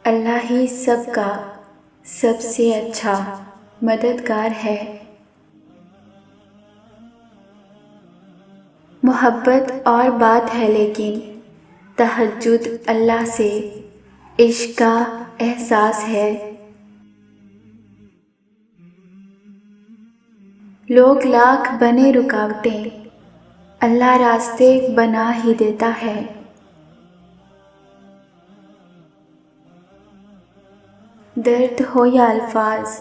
اللہ ہی سب کا سب سے اچھا مددگار ہے۔ محبت اور بات ہے لیکن تہجد اللہ سے عشق کا احساس ہے۔ لوگ لاکھ بنے رکاوٹیں، اللہ راستے بنا ہی دیتا ہے۔ درد ہو یا الفاظ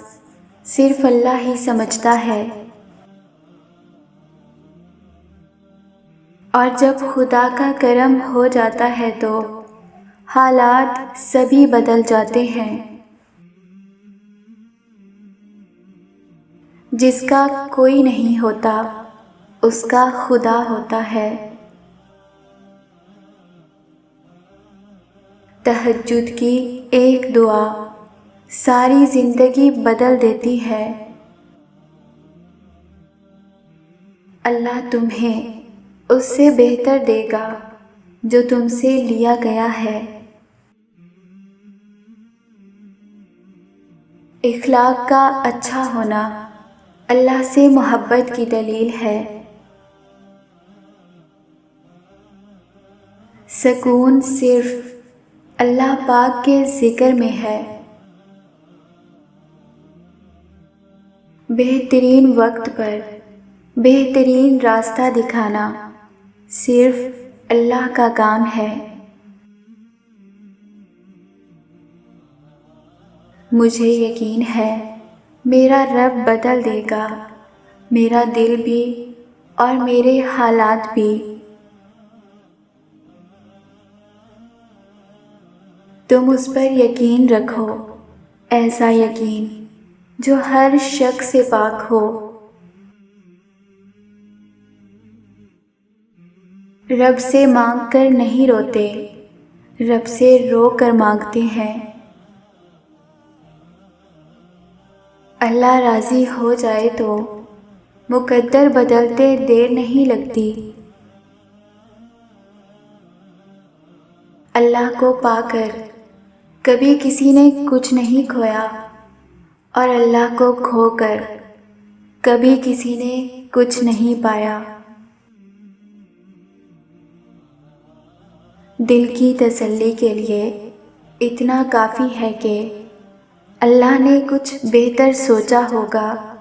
صرف اللہ ہی سمجھتا ہے، اور جب خدا کا کرم ہو جاتا ہے تو حالات سبھی بدل جاتے ہیں۔ جس کا کوئی نہیں ہوتا اس کا خدا ہوتا ہے۔ تہجد کی ایک دعا ساری زندگی بدل دیتی ہے۔ اللہ تمہیں اس سے بہتر دے گا جو تم سے لیا گیا ہے۔ اخلاق کا اچھا ہونا اللہ سے محبت کی دلیل ہے۔ سکون صرف اللہ پاک کے ذکر میں ہے۔ بہترین وقت پر بہترین راستہ دکھانا صرف اللہ کا کام ہے۔ مجھے یقین ہے میرا رب بدل دے گا میرا دل بھی اور میرے حالات بھی۔ تم اس پر یقین رکھو، ایسا یقین جو ہر شک سے پاک ہو۔ رب سے مانگ کر نہیں روتے، رب سے رو کر مانگتے ہیں۔ اللہ راضی ہو جائے تو مقدر بدلتے دیر نہیں لگتی۔ اللہ کو پا کر کبھی کسی نے کچھ نہیں کھویا، اور اللہ کو کھو کر کبھی کسی نے کچھ نہیں پایا۔ دل کی تسلی کے لیے اتنا کافی ہے کہ اللہ نے کچھ بہتر سوچا ہوگا۔